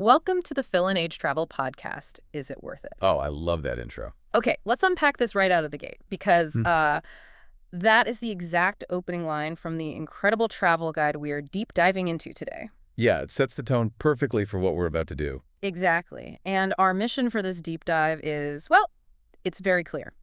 Welcome to the Phil and Age Travel Podcast. Is it worth it? Oh, I love that intro. Okay, let's unpack this right out of the gate because Hmm. that is the exact opening line from the incredible travel guide we are deep diving into today. Yeah, it sets the tone perfectly for what we're about to do. Exactly. And our mission for this deep dive is, well, it's very clear.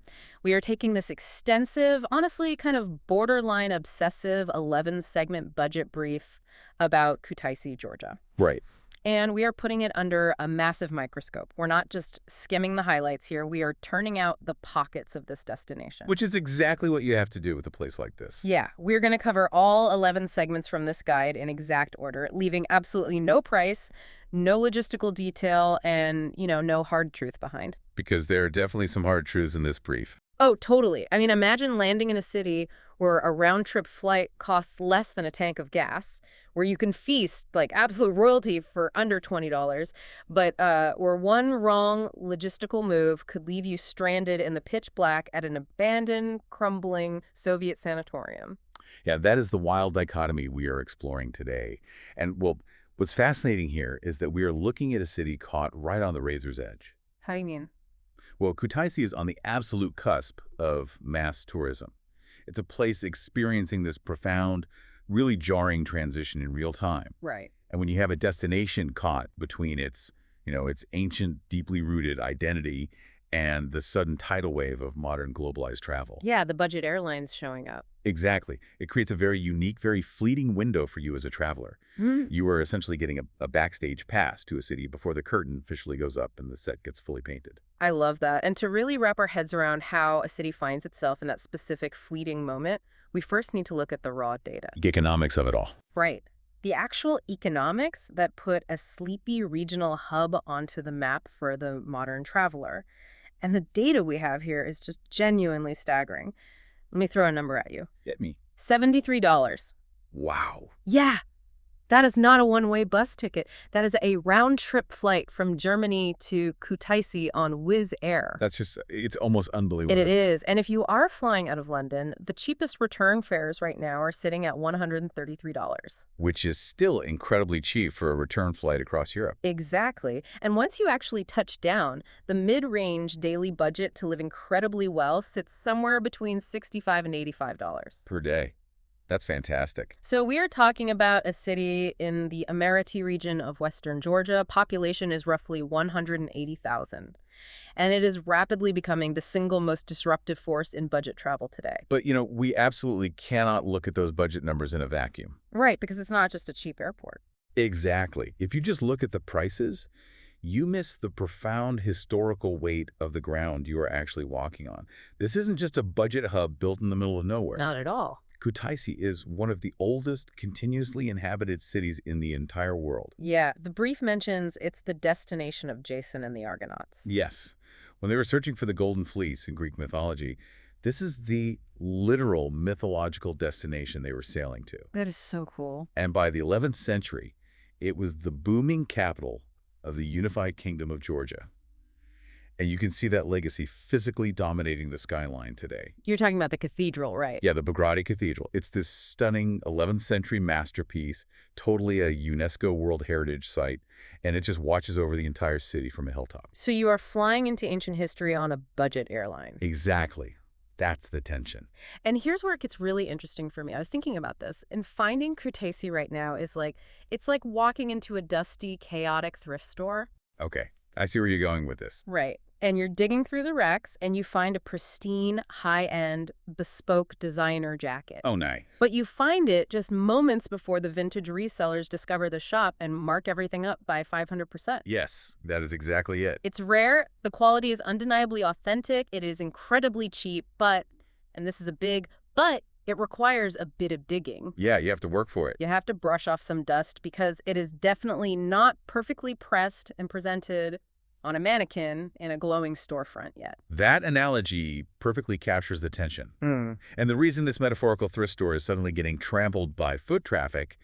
We are taking this extensive, honestly kind of borderline obsessive 11-segment budget brief about Kutaisi, Georgia. Right. And we are putting it under a massive microscope. We're not just skimming the highlights here. We are turning out the pockets of this destination. Which is exactly what you have to do with a place like this. Yeah, we're going to cover all 11 segments from this guide in exact order, leaving absolutely no price, no logistical detail, and, no hard truth behind. Because there are definitely some hard truths in this brief. Oh, totally. I mean, imagine landing in a city where a round-trip flight costs less than a tank of gas, where you can feast like absolute royalty for under $20, but where one wrong logistical move could leave you stranded in the pitch black at an abandoned, crumbling Soviet sanatorium. Yeah, that is the wild dichotomy we are exploring today. And, well, what's fascinating here is that we are looking at a city caught right on the razor's edge. How do you mean? Well, Kutaisi is on the absolute cusp of mass tourism. It's a place experiencing this profound, really jarring transition in real time. Right. And when you have a destination caught between its ancient, deeply rooted identity and the sudden tidal wave of modern globalized travel. Yeah, the budget airlines showing up. Exactly. It creates a very unique, very fleeting window for you as a traveler. You are essentially getting a backstage pass to a city before the curtain officially goes up and the set gets fully painted. I love that. And to really wrap our heads around how a city finds itself in that specific fleeting moment, we first need to look at the raw data. The economics of it all. Right. The actual economics that put a sleepy regional hub onto the map for the modern traveler. And the data we have here is just genuinely staggering. Let me throw a number at you. Get me. $73. Wow. Yeah. That is not a one-way bus ticket. That is a round-trip flight from Germany to Kutaisi on Wizz Air. It's almost unbelievable. It is. And if you are flying out of London, the cheapest return fares right now are sitting at $133. Which is still incredibly cheap for a return flight across Europe. Exactly. And once you actually touch down, the mid-range daily budget to live incredibly well sits somewhere between $65 and $85. Per day. That's fantastic. So we are talking about a city in the Bagrati region of western Georgia. Population is roughly 180,000. And it is rapidly becoming the single most disruptive force in budget travel today. But, we absolutely cannot look at those budget numbers in a vacuum. Right, because it's not just a cheap airport. Exactly. If you just look at the prices, you miss the profound historical weight of the ground you are actually walking on. This isn't just a budget hub built in the middle of nowhere. Not at all. Kutaisi is one of the oldest continuously inhabited cities in the entire world. Yeah, the brief mentions it's the destination of Jason and the Argonauts. Yes. When they were searching for the Golden Fleece in Greek mythology, this is the literal mythological destination they were sailing to. That is so cool. And by the 11th century, it was the booming capital of the unified kingdom of Georgia. And you can see that legacy physically dominating the skyline today. You're talking about the cathedral, right? Yeah, the Bagrati Cathedral. It's this stunning 11th century masterpiece, totally a UNESCO World Heritage Site, and it just watches over the entire city from a hilltop. So you are flying into ancient history on a budget airline. Exactly. That's the tension. And here's where it gets really interesting for me. I was thinking about this, and finding Kutaisi right now is it's like walking into a dusty, chaotic thrift store. Okay, I see where you're going with this. Right. And you're digging through the racks, and you find a pristine, high-end, bespoke designer jacket. Oh, nice. But you find it just moments before the vintage resellers discover the shop and mark everything up by 500%. Yes, that is exactly it. It's rare, the quality is undeniably authentic, it is incredibly cheap, but, and this is a big but, it requires a bit of digging. Yeah, you have to work for it. You have to brush off some dust because it is definitely not perfectly pressed and presented on a mannequin in a glowing storefront yet. That analogy perfectly captures the tension. And the reason this metaphorical thrift store is suddenly getting trampled by foot traffic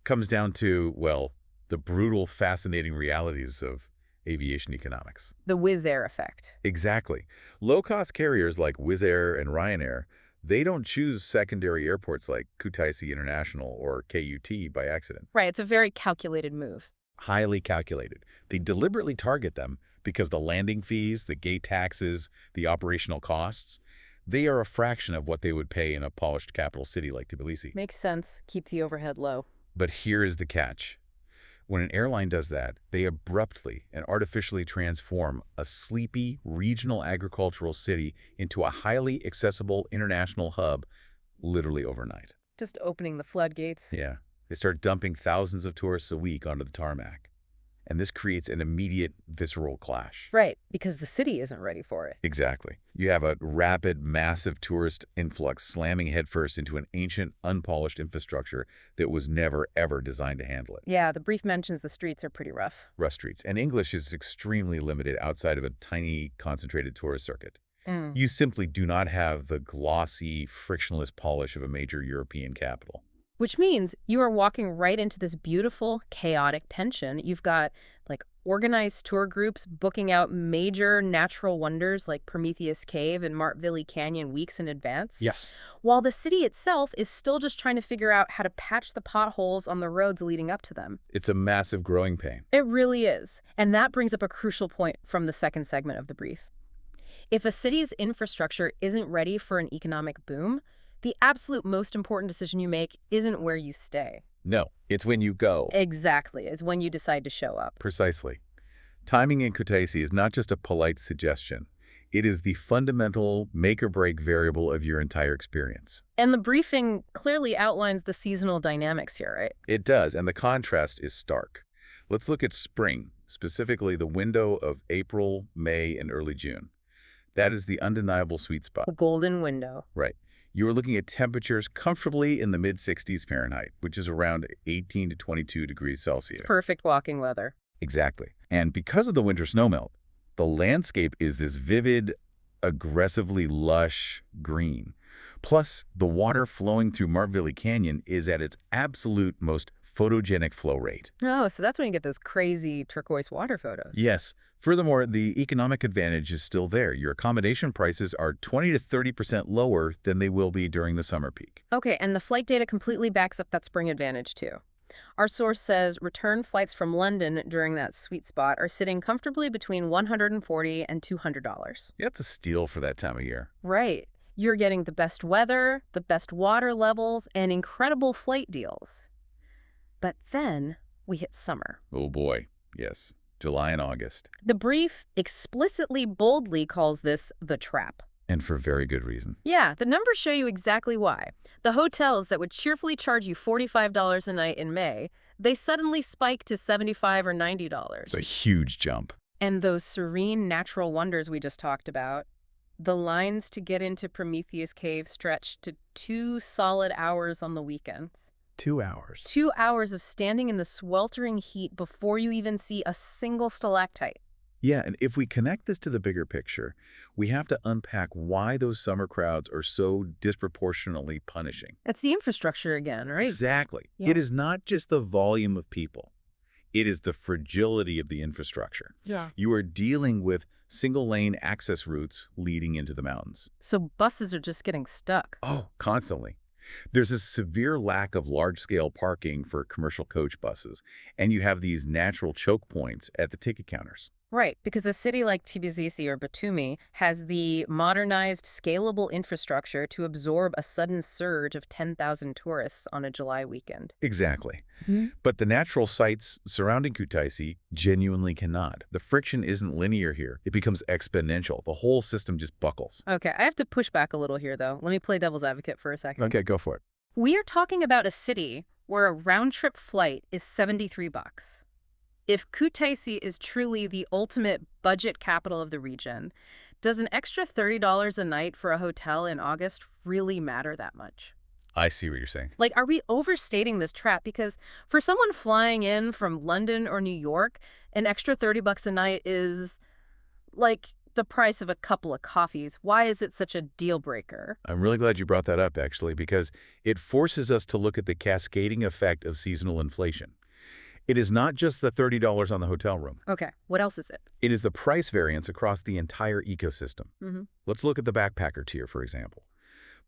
comes down to, well, the brutal, fascinating realities of aviation economics. The Wizz Air effect. Exactly. Low-cost carriers like Wizz Air and Ryanair, they don't choose secondary airports like Kutaisi International or KUT by accident. Right, it's a very calculated move. highly calculated. They deliberately target them because the landing fees, the gate taxes, the operational costs, they are a fraction of what they would pay in a polished capital city like Tbilisi. Makes sense. Keep the overhead low. But here is the catch. When an airline does that, they abruptly and artificially transform a sleepy regional agricultural city into a highly accessible international hub literally overnight. Just opening the floodgates. Yeah. They start dumping thousands of tourists a week onto the tarmac. And this creates an immediate visceral clash. Right, because the city isn't ready for it. Exactly. You have a rapid, massive tourist influx slamming headfirst into an ancient, unpolished infrastructure that was never, ever designed to handle it. Yeah, the brief mentions the streets are pretty rough. Rough streets. And English is extremely limited outside of a tiny, concentrated tourist circuit. You simply do not have the glossy, frictionless polish of a major European capital. Which means you are walking right into this beautiful, chaotic tension. You've got, like, organized tour groups booking out major natural wonders like Prometheus Cave and Martvili Canyon weeks in advance. Yes. While the city itself is still just trying to figure out how to patch the potholes on the roads leading up to them. It's a massive growing pain. It really is. And that brings up a crucial point from the second segment of the brief. If a city's infrastructure isn't ready for an economic boom, the absolute most important decision you make isn't where you stay. No, it's when you go. Exactly, is when you decide to show up. Precisely. Timing in Kutaisi is not just a polite suggestion. It is the fundamental make-or-break variable of your entire experience. And the briefing clearly outlines the seasonal dynamics here, right? It does, and the contrast is stark. Let's look at spring, specifically the window of April, May, and early June. That is the undeniable sweet spot. The golden window. Right. You are looking at temperatures comfortably in the mid-60s Fahrenheit, which is around 18 to 22 degrees Celsius. It's perfect walking weather. Exactly. And because of the winter snowmelt, the landscape is this vivid, aggressively lush green. Plus, the water flowing through Martvili Canyon is at its absolute most photogenic flow rate. Oh, so that's when you get those crazy turquoise water photos. Yes. Furthermore, the economic advantage is still there. Your accommodation prices are 20 to 30% lower than they will be during the summer peak. Okay, and the flight data completely backs up that spring advantage, too. Our source says return flights from London during that sweet spot are sitting comfortably between $140 and $200. That's a steal for that time of year. Right. You're getting the best weather, the best water levels, and incredible flight deals. But then we hit summer. Oh boy, yes. July and August. The brief explicitly, boldly calls this the trap. And for very good reason. Yeah, the numbers show you exactly why. The hotels that would cheerfully charge you $45 a night in May, they suddenly spike to $75 or $90. It's a huge jump. And those serene natural wonders we just talked about, the lines to get into Prometheus Cave stretched to 2 solid hours on the weekends. 2 hours. 2 hours of standing in the sweltering heat before you even see a single stalactite. Yeah, and if we connect this to the bigger picture, we have to unpack why those summer crowds are so disproportionately punishing. That's the infrastructure again, right? Exactly. Yeah. It is not just the volume of people. It is the fragility of the infrastructure. Yeah. You are dealing with single-lane access routes leading into the mountains. So buses are just getting stuck. Oh, constantly. There's a severe lack of large-scale parking for commercial coach buses, and you have these natural choke points at the ticket counters. Right, because a city like Tbilisi or Batumi has the modernized, scalable infrastructure to absorb a sudden surge of 10,000 tourists on a July weekend. Exactly. But the natural sites surrounding Kutaisi genuinely cannot. The friction isn't linear here. It becomes exponential. The whole system just buckles. Okay, I have to push back a little here, though. Let me play devil's advocate for a second. Okay, go for it. We are talking about a city where a round-trip flight is $73. If Kutaisi is truly the ultimate budget capital of the region, does an extra $30 a night for a hotel in August really matter that much? I see what you're saying. Like, are we overstating this trap? Because for someone flying in from London or New York, an extra $30 a night is like the price of a couple of coffees. Why is it such a deal breaker? I'm really glad you brought that up, actually, because it forces us to look at the cascading effect of seasonal inflation. It is not just the $30 on the hotel room. Okay, what else is it? It is the price variance across the entire ecosystem. Let's look at the backpacker tier, for example.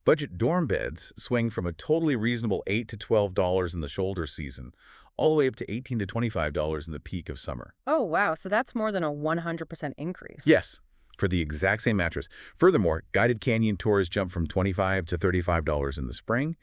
Budget dorm beds swing from a totally reasonable $8 to $12 in the shoulder season all the way up to $18 to $25 in the peak of summer. Oh, wow. So that's more than a 100% increase. Yes, for the exact same mattress. Furthermore, guided canyon tours jump from $25 to $35 in the spring,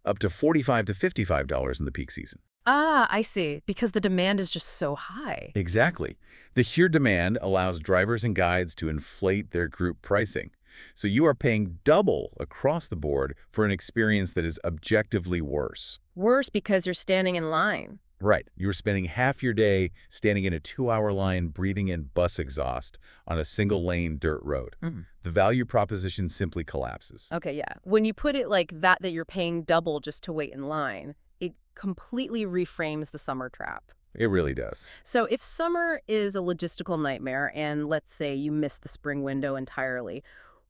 up to $45 to $55 in the peak season. Ah, I see. Because the demand is just so high. Exactly. The sheer demand allows drivers and guides to inflate their group pricing. So you are paying double across the board for an experience that is objectively worse. Worse because you're standing in line. Right. You're spending half your day standing in a 2-hour line breathing in bus exhaust on a single-lane dirt road. The value proposition simply collapses. Okay, yeah. When you put it like that you're paying double just to wait in line, it completely reframes the summer trap. It really does. So if summer is a logistical nightmare and let's say you miss the spring window entirely,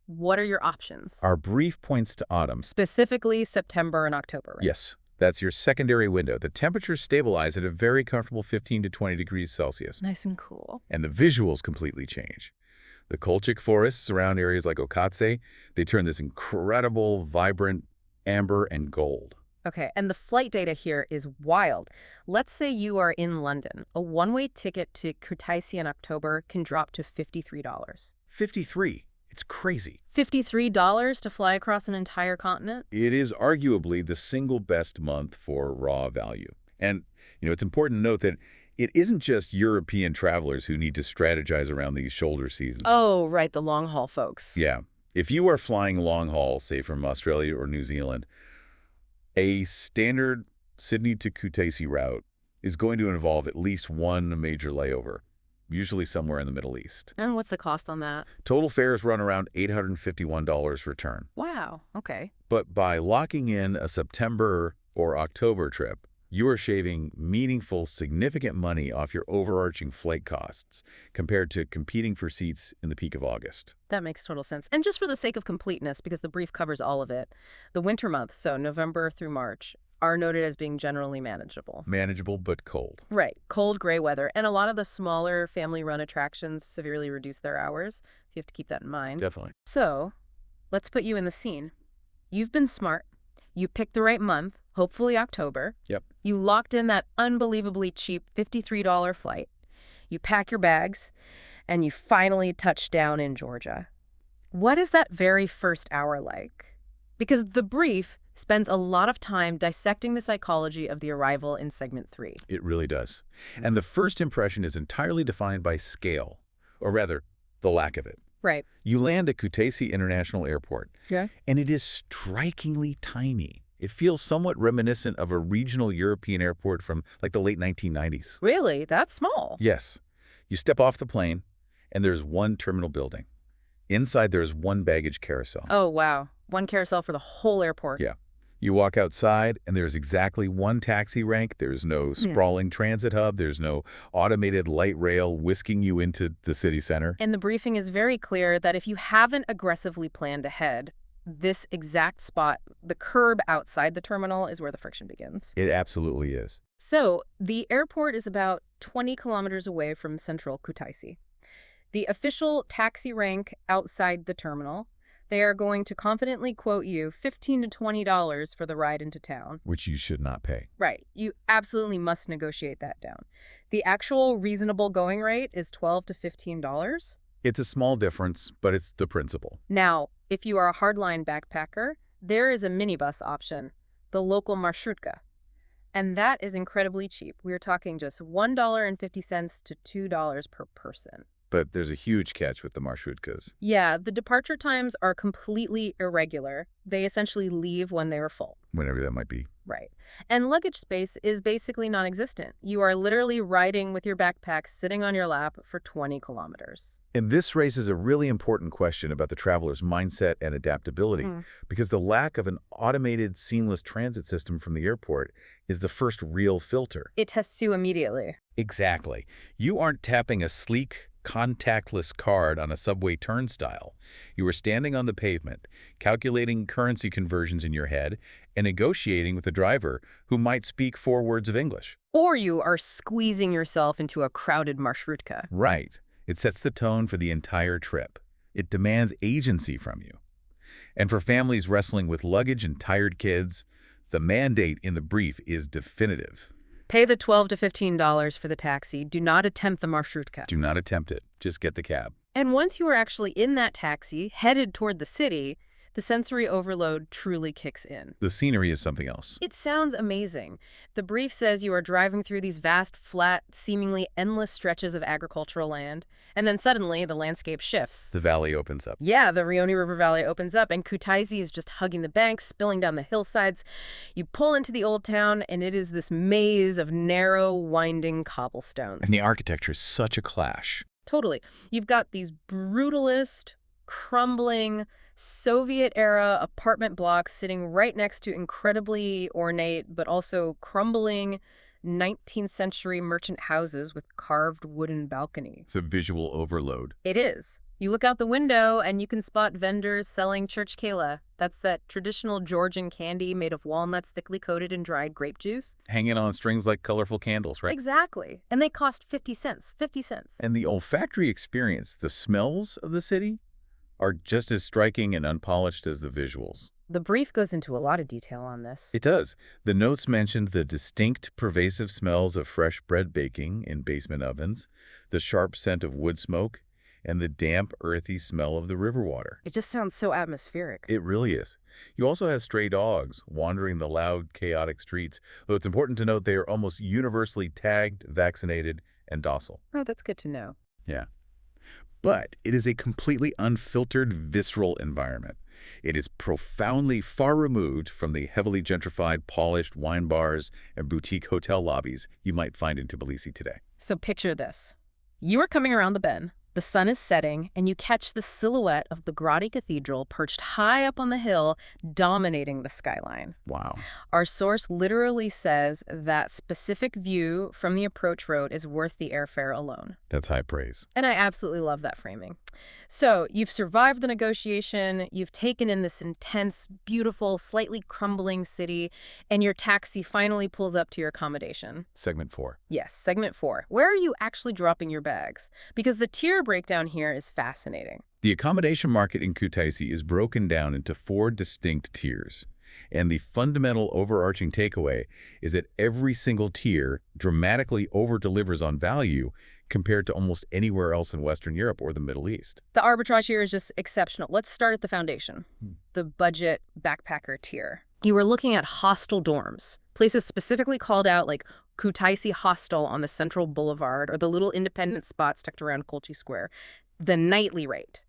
what are your options? Our brief points to autumn. Specifically September and October, right? Yes, that's your secondary window. The temperatures stabilize at a very comfortable 15 to 20 degrees Celsius. Nice and cool. And the visuals completely change. The Colchic forests around areas like Kutaisi, they turn this incredible, vibrant amber and gold. Okay, and the flight data here is wild. Let's say you are in London. A one-way ticket to Kutaisi in October can drop to $53. 53. It's crazy. $53 to fly across an entire continent? It is arguably the single best month for raw value. And, it's important to note that it isn't just European travelers who need to strategize around these shoulder seasons. Oh, right, the long-haul folks. Yeah. If you are flying long haul, say from Australia or New Zealand, a standard Sydney to Kutaisi route is going to involve at least one major layover, usually somewhere in the Middle East. And what's the cost on that? Total fares run around $851 return. Wow, okay. But by locking in a September or October trip, you are shaving meaningful, significant money off your overarching flight costs compared to competing for seats in the peak of August. That makes total sense. And just for the sake of completeness, because the brief covers all of it, the winter months, so November through March, are noted as being generally manageable. Manageable but cold. Right. Cold, gray weather. And a lot of the smaller family-run attractions severely reduce their hours. You have to keep that in mind. Definitely. So, let's put you in the scene. You've been smart. You picked the right month, hopefully October. Yep. You locked in that unbelievably cheap $53 flight. You pack your bags, and you finally touch down in Georgia. What is that very first hour like? Because the brief spends a lot of time dissecting the psychology of the arrival in segment 3. It really does. And the first impression is entirely defined by scale, or rather, the lack of it. Right. You land at Kutaisi International Airport, Yeah. and it is strikingly tiny. It feels somewhat reminiscent of a regional European airport from like the late 1990s. Really? That's small? Yes. You step off the plane, and there's one terminal building. Inside, there's one baggage carousel. Oh, wow. One carousel for the whole airport. Yeah. You walk outside, and there's exactly one taxi rank. There's no sprawling transit hub. There's no automated light rail whisking you into the city center. And the briefing is very clear that if you haven't aggressively planned ahead, this exact spot, the curb outside the terminal, is where the friction begins. It absolutely is. So, the airport is about 20 kilometers away from central Kutaisi. The official taxi rank outside the terminal, they are going to confidently quote you $15 to $20 for the ride into town. Which you should not pay. Right. You absolutely must negotiate that down. The actual reasonable going rate is $12 to $15. It's a small difference, but it's the principle. Now, if you are a hardline backpacker, there is a minibus option, the local marshrutka. And that is incredibly cheap. We're talking just $1.50 to $2 per person. But there's a huge catch with the marshrutkas. Yeah, the departure times are completely irregular. They essentially leave when they are full. Whenever that might be. Right. And luggage space is basically non-existent. You are literally riding with your backpack sitting on your lap for 20 kilometers. And this raises a really important question about the traveler's mindset and adaptability, because the lack of an automated, seamless transit system from the airport is the first real filter. It tests you immediately. Exactly. You aren't tapping a sleek, contactless card on a subway turnstile. You are standing on the pavement, calculating currency conversions in your head, and negotiating with a driver who might speak 4 words of English. Or you are squeezing yourself into a crowded marshrutka. Right. It sets the tone for the entire trip. It demands agency from you. And for families wrestling with luggage and tired kids, the mandate in the brief is definitive. Pay the $12 to $15 for the taxi. Do not attempt the marshrutka. Do not attempt it. Just get the cab. And once you are actually in that taxi, headed toward the city, the sensory overload truly kicks in. The scenery is something else. It sounds amazing. The brief says you are driving through these vast, flat, seemingly endless stretches of agricultural land, and then suddenly the landscape shifts. The valley opens up. Yeah, the Rioni River Valley opens up, and Kutaisi is just hugging the banks, spilling down the hillsides. You pull into the old town, and it is this maze of narrow, winding cobblestones. And the architecture is such a clash. Totally. You've got these brutalist, crumbling, Soviet-era apartment blocks sitting right next to incredibly ornate but also crumbling 19th century merchant houses with carved wooden balconies. It's a visual overload. It is. You look out the window and you can spot vendors selling church kela. That's that traditional Georgian candy made of walnuts thickly coated in dried grape juice. Hanging on strings like colorful candles, right? Exactly. And they cost 50 cents. 50 cents. And the olfactory experience, the smells of the city, are just as striking and unpolished as the visuals. The brief goes into a lot of detail on this. It does. The notes mentioned the distinct, pervasive smells of fresh bread baking in basement ovens, the sharp scent of wood smoke, and the damp, earthy smell of the river water. It just sounds so atmospheric. It really is. You also have stray dogs wandering the loud, chaotic streets, though it's important to note they are almost universally tagged, vaccinated, and docile. Oh, that's good to know. Yeah. But it is a completely unfiltered, visceral environment. It is profoundly far removed from the heavily gentrified, polished wine bars and boutique hotel lobbies you might find in Tbilisi today. So picture this. You are coming around the bend. The sun is setting, and you catch the silhouette of Bagrati Cathedral perched high up on the hill, dominating the skyline. Wow. Our source literally says that specific view from the approach road is worth the airfare alone. That's high praise. And I absolutely love that framing. So you've survived the negotiation, you've taken in this intense, beautiful, slightly crumbling city, and your taxi finally pulls up to your accommodation. Segment 4. Yes, segment 4. Where are you actually dropping your bags? Because the tier breakdown here is fascinating. The accommodation market in Kutaisi is broken down into 4 distinct tiers. And the fundamental overarching takeaway is that every single tier dramatically over-delivers on value compared to almost anywhere else in Western Europe or the Middle East. The arbitrage here is just exceptional. Let's start at the foundation, the budget backpacker tier. You were looking at hostel dorms, places specifically called out like Kutaisi Hostel on the Central Boulevard or the little independent spots tucked around Kolchi Square. The nightly rate,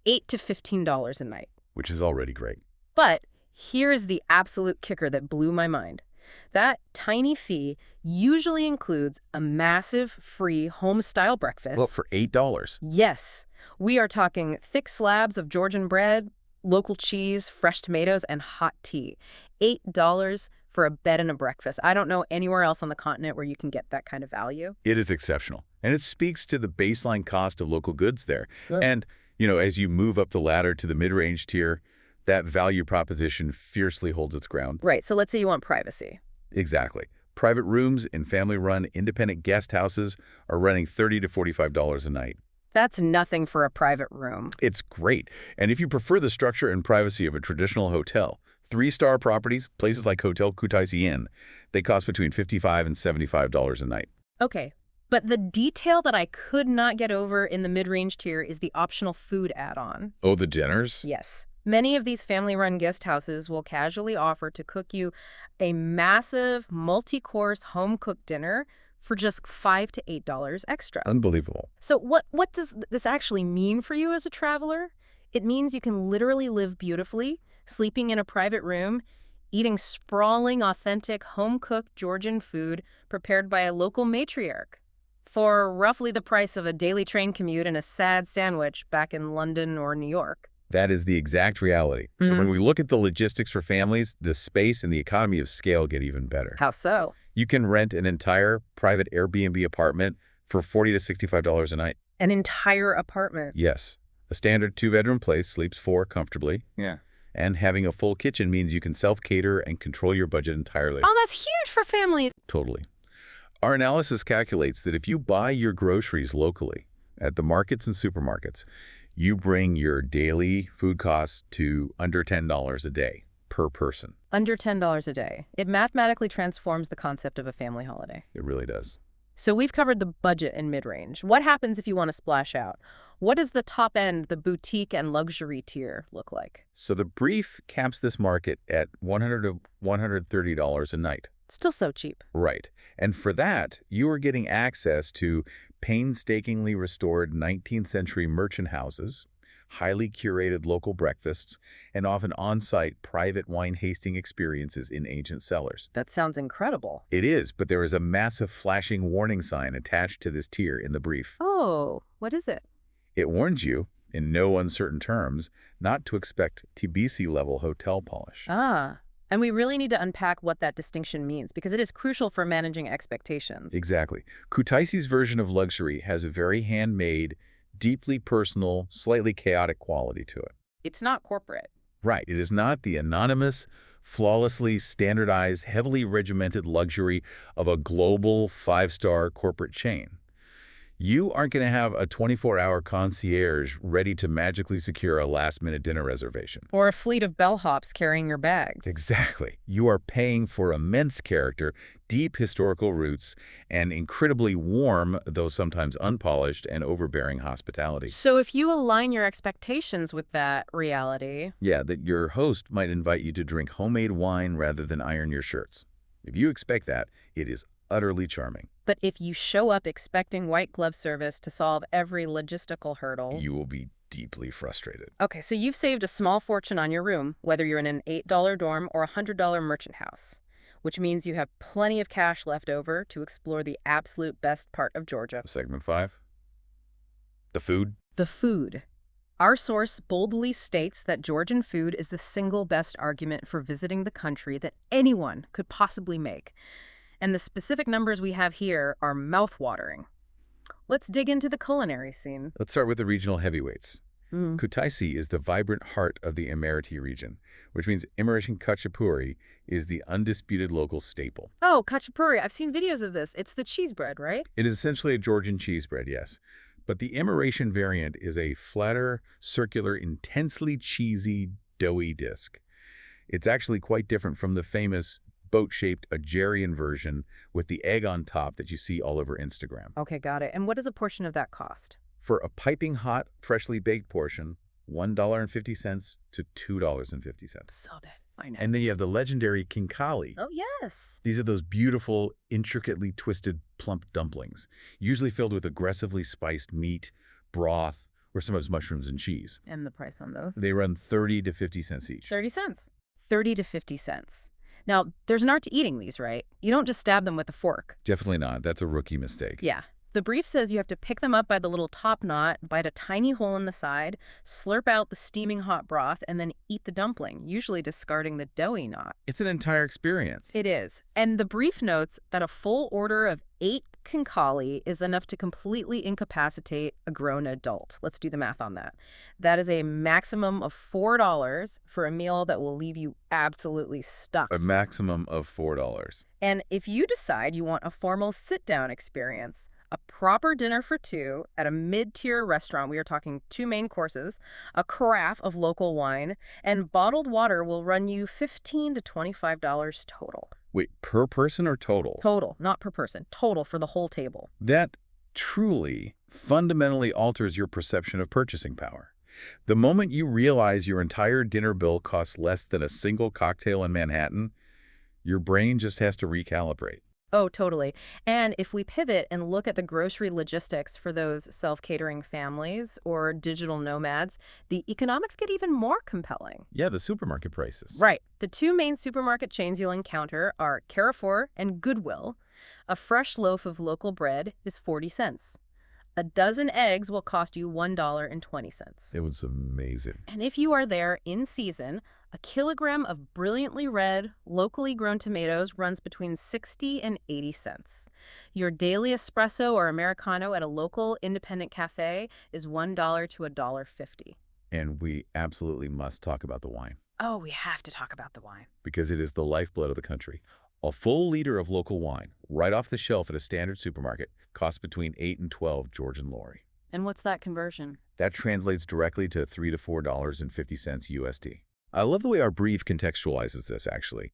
$8 to $15 a night. Which is already great. But here's the absolute kicker that blew my mind. That tiny fee usually includes a massive free home-style breakfast. Well, for $8. Yes. We are talking thick slabs of Georgian bread, local cheese, fresh tomatoes, and hot tea. $8 for a bed and a breakfast. I don't know anywhere else on the continent where you can get that kind of value. It is exceptional. And it speaks to the baseline cost of local goods there. Sure. And, as you move up the ladder to the mid-range tier, that value proposition fiercely holds its ground. Right. So let's say you want privacy. Exactly. Private rooms in family-run independent guest houses are running $30 to $45 a night. That's nothing for a private room. It's great. And if you prefer the structure and privacy of a traditional hotel, 3-star properties, places like Hotel Kutaisi Inn, they cost between $55 and $75 a night. Okay. But the detail that I could not get over in the mid-range tier is the optional food add-on. Oh, the dinners? Yes. Many of these family-run guest houses will casually offer to cook you a massive, multi-course home-cooked dinner for just $5 to $8 extra. Unbelievable. So what does this actually mean for you as a traveler? It means you can literally live beautifully, sleeping in a private room, eating sprawling, authentic, home-cooked Georgian food prepared by a local matriarch for roughly the price of a daily train commute and a sad sandwich back in London or New York. That is the exact reality. And when we look at the logistics for families, the space and the economy of scale get even better. How so? You can rent an entire private Airbnb apartment for $40 to $65 a night. An entire apartment? Yes. A standard 2-bedroom place sleeps 4 comfortably. Yeah. And having a full kitchen means you can self-cater and control your budget entirely. Oh, that's huge for families. Totally. Our analysis calculates that if you buy your groceries locally at the markets and supermarkets, you bring your daily food costs to under $10 a day. per person. Under $10 a day. It mathematically transforms the concept of a family holiday. It really does. So we've covered the budget and mid-range. What happens if you want to splash out? What does the top end, the boutique and luxury tier, look like? So the brief caps this market at $100 to $130 a night. Still so cheap. Right. And for that, you are getting access to painstakingly restored 19th century merchant houses, highly curated local breakfasts, and often on-site private wine tasting experiences in ancient cellars. That sounds incredible. It is, but there is a massive flashing warning sign attached to this tier in the brief. Oh, what is it? It warns you, in no uncertain terms, not to expect TBC-level hotel polish. Ah, and we really need to unpack what that distinction means, because it is crucial for managing expectations. Exactly. Kutaisi's version of luxury has a very handmade, deeply personal, slightly chaotic quality to it. It's not corporate. Right. It is not the anonymous, flawlessly standardized, heavily regimented luxury of a global five-star corporate chain. You aren't going to have a 24-hour concierge ready to magically secure a last-minute dinner reservation. Or a fleet of bellhops carrying your bags. Exactly. You are paying for immense character, deep historical roots, and incredibly warm, though sometimes unpolished and overbearing hospitality. So if you align your expectations with that reality... Yeah, that your host might invite you to drink homemade wine rather than iron your shirts. If you expect that, it is utterly charming. But if you show up expecting white glove service to solve every logistical hurdle... You will be deeply frustrated. Okay, so you've saved a small fortune on your room, whether you're in an $8 dorm or a $100 merchant house, which means you have plenty of cash left over to explore the absolute best part of Georgia. Segment 5. The food. The food. Our source boldly states that Georgian food is the single best argument for visiting the country that anyone could possibly make. And the specific numbers we have here are mouth-watering. Let's dig into the culinary scene. Let's start with the regional heavyweights. Kutaisi is the vibrant heart of the Emirati region, which means Emiratian khachapuri is the undisputed local staple. Oh, khachapuri. I've seen videos of this. It's the cheese bread, right? It is essentially a Georgian cheese bread, yes. But the Emiratian variant is a flatter, circular, intensely cheesy, doughy disc. It's actually quite different from the famous boat-shaped Algerian version with the egg on top that you see all over Instagram. Okay, got it. And what does a portion of that cost? For a piping hot, freshly baked portion, $1.50 to $2.50. So good. I know. And then you have the legendary kinkali. Oh, yes. These are those beautiful, intricately twisted, plump dumplings, usually filled with aggressively spiced meat, broth, or sometimes mushrooms and cheese. And the price on those? They run 30 to 50 cents each. 30 cents. 30 to 50 cents. Now, there's an art to eating these, right? You don't just stab them with a fork. Definitely not. That's a rookie mistake. Yeah. The brief says you have to pick them up by the little top knot, bite a tiny hole in the side, slurp out the steaming hot broth, and then eat the dumpling, usually discarding the doughy knot. It's an entire experience. It is. And the brief notes that a full order of 8 kinkali is enough to completely incapacitate a grown adult. Let's do the math on that. That is a maximum of $4 for a meal that will leave you absolutely stuffed. A maximum of $4. And if you decide you want a formal sit-down experience, a proper dinner for two at a mid-tier restaurant, we are talking 2 main courses, a carafe of local wine, and bottled water will run you $15 to $25 total. Wait, per person or total? Total, not per person. Total for the whole table. That truly, fundamentally alters your perception of purchasing power. The moment you realize your entire dinner bill costs less than a single cocktail in Manhattan, your brain just has to recalibrate. Oh, totally. And if we pivot and look at the grocery logistics for those self-catering families or digital nomads, the economics get even more compelling. Yeah, the supermarket prices. Right. The 2 main supermarket chains you'll encounter are Carrefour and Goodwill. A fresh loaf of local bread is 40 cents. A dozen eggs will cost you $1.20. It was amazing. And if you are there in season, a kilogram of brilliantly red, locally grown tomatoes runs between 60 and 80 cents. Your daily espresso or Americano at a local independent cafe is $1 to $1.50. And we absolutely must talk about the wine. Oh, we have to talk about the wine. Because it is the lifeblood of the country. A full liter of local wine, right off the shelf at a standard supermarket, costs between 8 and 12 Georgian lari. And what's that conversion? That translates directly to $3 to $4.50 USD. I love the way our brief contextualizes this, actually.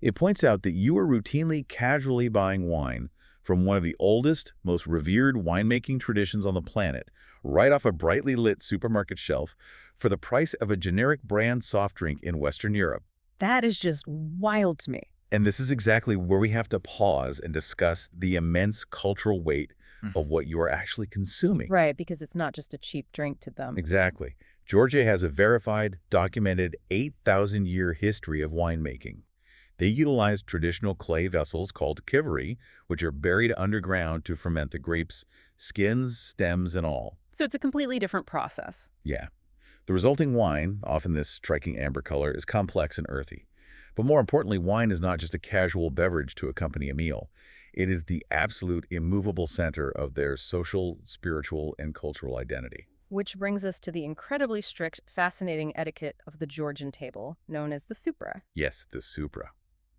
It points out that you are routinely casually buying wine from one of the oldest, most revered winemaking traditions on the planet, right off a brightly lit supermarket shelf for the price of a generic brand soft drink in Western Europe. That is just wild to me. And this is exactly where we have to pause and discuss the immense cultural weight of what you are actually consuming. Right, because it's not just a cheap drink to them. Exactly. Georgia has a verified, documented 8,000-year history of winemaking. They utilize traditional clay vessels called kivery, which are buried underground to ferment the grapes, skins, stems, and all. So it's a completely different process. Yeah. The resulting wine, often this striking amber color, is complex and earthy. But more importantly, wine is not just a casual beverage to accompany a meal. It is the absolute immovable center of their social, spiritual, and cultural identity. Which brings us to the incredibly strict, fascinating etiquette of the Georgian table, known as the supra. Yes, the supra.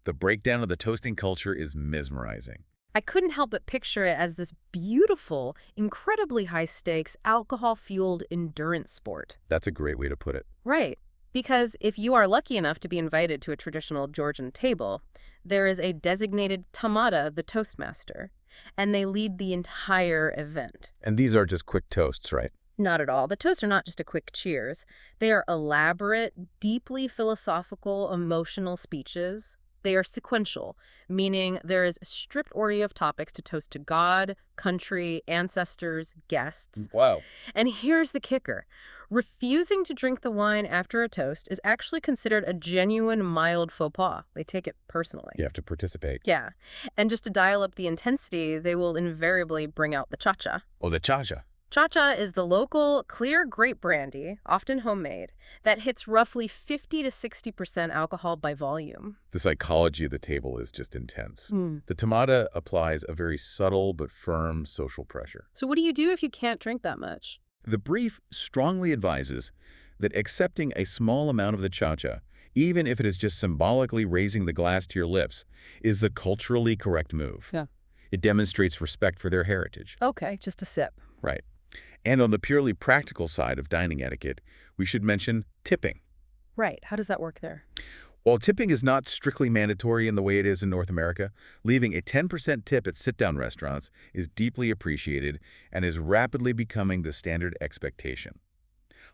The breakdown of the toasting culture is mesmerizing. I couldn't help but picture it as this beautiful, incredibly high-stakes, alcohol-fueled endurance sport. That's a great way to put it. Right. Because if you are lucky enough to be invited to a traditional Georgian table, there is a designated tamada, the toastmaster, and they lead the entire event. And these are just quick toasts, right? Not at all. The toasts are not just a quick cheers. They are elaborate, deeply philosophical, emotional speeches. They are sequential, meaning there is a strict order of topics to toast to God, country, ancestors, guests. Wow. And here's the kicker. Refusing to drink the wine after a toast is actually considered a genuine mild faux pas. They take it personally. You have to participate. Yeah. And just to dial up the intensity, they will invariably bring out the cha-cha. Oh, the cha-cha. Cha-cha is the local clear grape brandy, often homemade, that hits roughly 50 to 60% alcohol by volume. The psychology of the table is just intense. Mm. The tamada applies a very subtle but firm social pressure. So what do you do if you can't drink that much? The brief strongly advises that accepting a small amount of the cha-cha, even if it is just symbolically raising the glass to your lips, is the culturally correct move. Yeah. It demonstrates respect for their heritage. Okay, just a sip. Right. And on the purely practical side of dining etiquette, we should mention tipping. Right. How does that work there? While tipping is not strictly mandatory in the way it is in North America, leaving a 10% tip at sit-down restaurants is deeply appreciated and is rapidly becoming the standard expectation.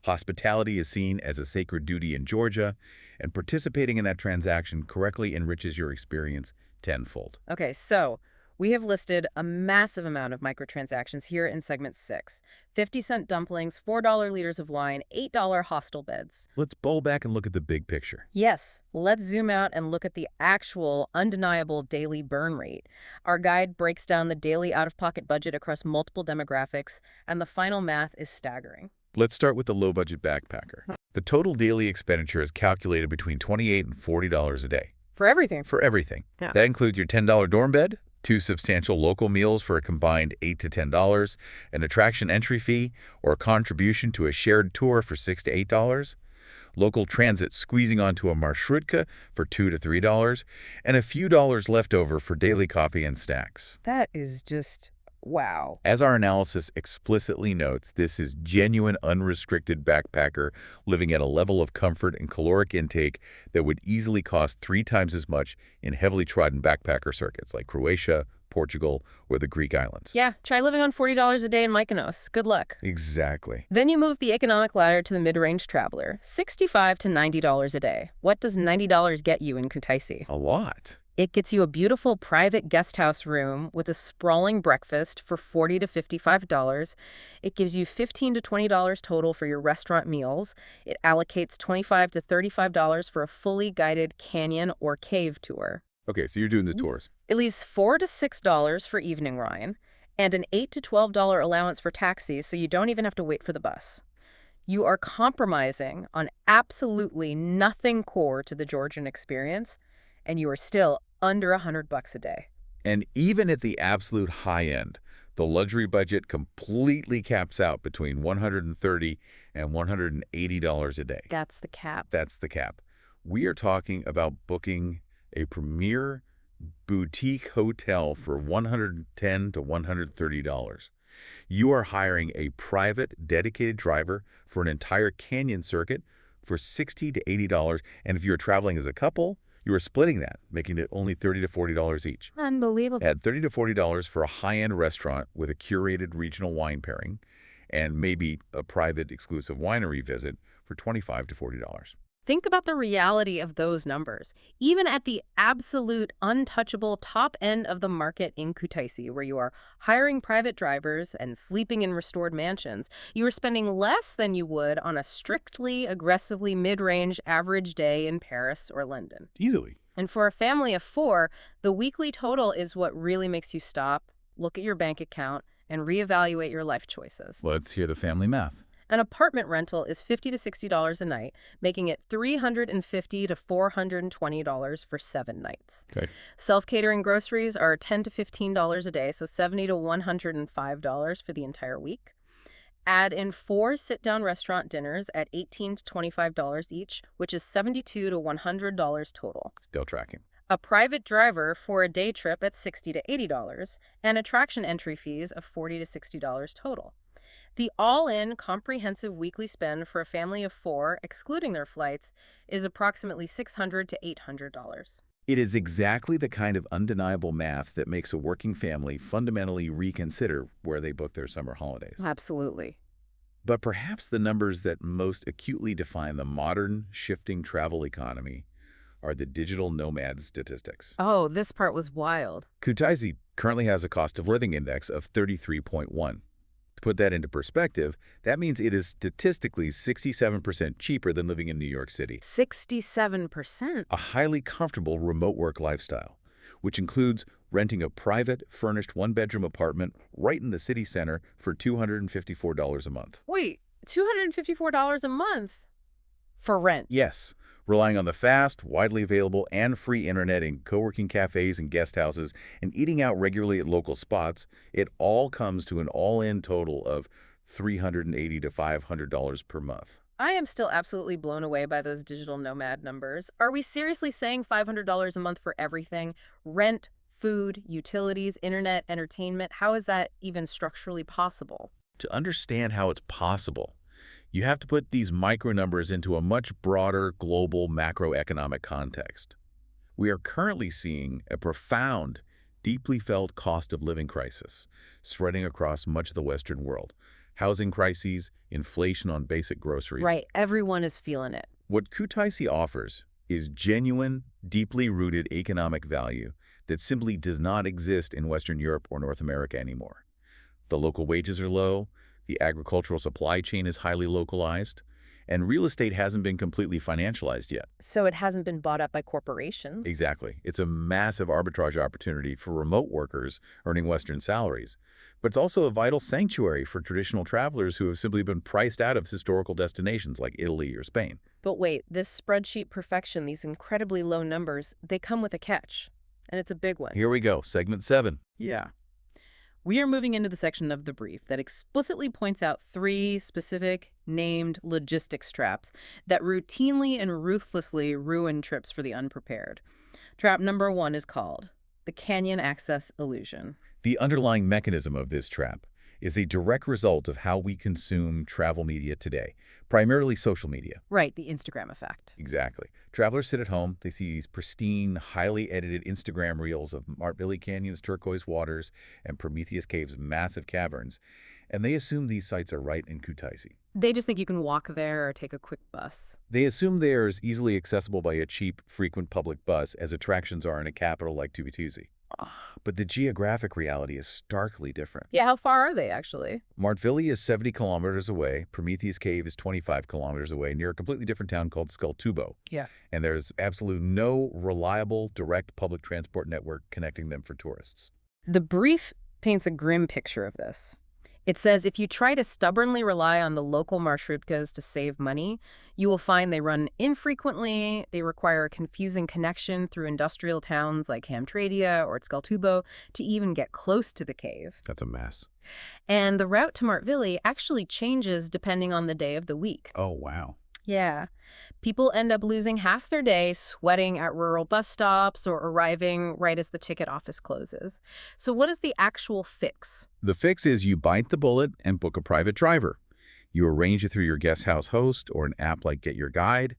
Hospitality is seen as a sacred duty in Georgia, and participating in that transaction correctly enriches your experience tenfold. Okay, so we have listed a massive amount of microtransactions here in segment 6. 50-cent dumplings, $4 liters of wine, $8 hostel beds. Let's bowl back and look at the big picture. Yes, let's zoom out and look at the actual, undeniable daily burn rate. Our guide breaks down the daily out-of-pocket budget across multiple demographics, and the final math is staggering. Let's start with the low-budget backpacker. The total daily expenditure is calculated between $28 and $40 a day. For everything. For everything. Yeah. That includes your $10 dorm bed, 2 substantial local meals for a combined $8 to $10, an attraction entry fee, or a contribution to a shared tour for $6 to $8, local transit squeezing onto a marshrutka for $2 to $3, and a few dollars left over for daily coffee and snacks. That is just wow. As our analysis explicitly notes, this is genuine, unrestricted backpacker living at a level of comfort and caloric intake that would easily cost 3 times as much in heavily trodden backpacker circuits like Croatia, Portugal, or the Greek islands. Yeah, try living on $40 a day in Mykonos. Good luck. Exactly. Then you move the economic ladder to the mid-range traveler, $65 to $90 a day. What does $90 get you in Kutaisi? A lot. It gets you a beautiful private guest house room with a sprawling breakfast for $40 to $55. It gives you $15 to $20 total for your restaurant meals. It allocates $25 to $35 for a fully guided canyon or cave tour. Okay, so you're doing the tours. It leaves $4 to $6 for evening wine and an $8 to $12 allowance for taxis, so you don't even have to wait for the bus. You are compromising on absolutely nothing core to the Georgian experience, and you are still under $100 a day. And even at the absolute high end, the luxury budget completely caps out between $130 and $180 a day. That's the cap. That's the cap. We are talking about booking a premier boutique hotel for $110 to $130. You are hiring a private, dedicated driver for an entire canyon circuit for $60 to $80, and if you're traveling as a couple, you are splitting that, making it only $30 to $40 each. Unbelievable. Add $30 to $40 for a high-end restaurant with a curated regional wine pairing, and maybe a private exclusive winery visit for $25 to $40. Think about the reality of those numbers. Even at the absolute untouchable top end of the market in Kutaisi, where you are hiring private drivers and sleeping in restored mansions, you are spending less than you would on a strictly, aggressively mid-range average day in Paris or London. Easily. And for a family of 4, the weekly total is what really makes you stop, look at your bank account, and reevaluate your life choices. Let's hear the family math. An apartment rental is $50 to $60 a night, making it $350 to $420 for 7 nights. Okay. Self-catering groceries are $10 to $15 a day, so $70 to $105 for the entire week. Add in 4 sit-down restaurant dinners at $18 to $25 each, which is $72 to $100 total. Still tracking. A private driver for a day trip at $60 to $80, and attraction entry fees of $40 to $60 total. The all-in comprehensive weekly spend for a family of 4, excluding their flights, is approximately $600 to $800. It is exactly the kind of undeniable math that makes a working family fundamentally reconsider where they book their summer holidays. Absolutely. But perhaps the numbers that most acutely define the modern, shifting travel economy are the digital nomad statistics. Oh, this part was wild. Kutaisi currently has a cost of living index of 33.1. To put that into perspective, that means it is statistically 67% cheaper than living in New York City. 67%? A highly comfortable remote work lifestyle, which includes renting a private, furnished one-bedroom apartment right in the city center for $254 a month. Wait, $254 a month for rent? Yes, relying on the fast, widely available, and free internet in co-working cafes and guest houses, and eating out regularly at local spots, it all comes to an all-in total of $380 to $500 per month. I am still absolutely blown away by those digital nomad numbers. Are we seriously saying $500 a month for everything? Rent, food, utilities, internet, entertainment? How is that even structurally possible? To understand how it's possible, you have to put these micro numbers into a much broader global macroeconomic context. We are currently seeing a profound, deeply felt cost of living crisis spreading across much of the Western world. Housing crises, inflation on basic groceries. Right, everyone is feeling it. What Kutaisi offers is genuine, deeply rooted economic value that simply does not exist in Western Europe or North America anymore. The local wages are low, the agricultural supply chain is highly localized, and real estate hasn't been completely financialized yet. So it hasn't been bought up by corporations? Exactly. It's a massive arbitrage opportunity for remote workers earning Western salaries, but it's also a vital sanctuary for traditional travelers who have simply been priced out of historical destinations like Italy or Spain. But wait, this spreadsheet perfection, these incredibly low numbers, they come with a catch, and it's a big one. Here we go, segment 7. Yeah. We are moving into the section of the brief that explicitly points out 3 specific named logistics traps that routinely and ruthlessly ruin trips for the unprepared. Trap number 1 is called the canyon access illusion. The underlying mechanism of this trap is a direct result of how we consume travel media today, primarily social media. Right, the Instagram effect. Exactly. Travelers sit at home, they see these pristine, highly edited Instagram reels of Martvili Canyon's turquoise waters and Prometheus Cave's massive caverns, and they assume these sites are right in Kutaisi. They just think you can walk there or take a quick bus. They assume they are as easily accessible by a cheap, frequent public bus as attractions are in a capital like Tbilisi. But the geographic reality is starkly different. Yeah, how far are they, actually? Martvili is 70 kilometers away. Prometheus Cave is 25 kilometers away near a completely different town called Skultubo. Yeah. And there's absolutely no reliable, direct public transport network connecting them for tourists. The brief paints a grim picture of this. It says if you try to stubbornly rely on the local marshrutkes to save money, you will find they run infrequently, they require a confusing connection through industrial towns like Hamtradia or Skultubo to even get close to the cave. That's a mess. And the route to Martvili actually changes depending on the day of the week. Oh, wow. Yeah. People end up losing half their day sweating at rural bus stops or arriving right as the ticket office closes. So what is the actual fix? The fix is you bite the bullet and book a private driver. You arrange it through your guest house host or an app like Get Your Guide,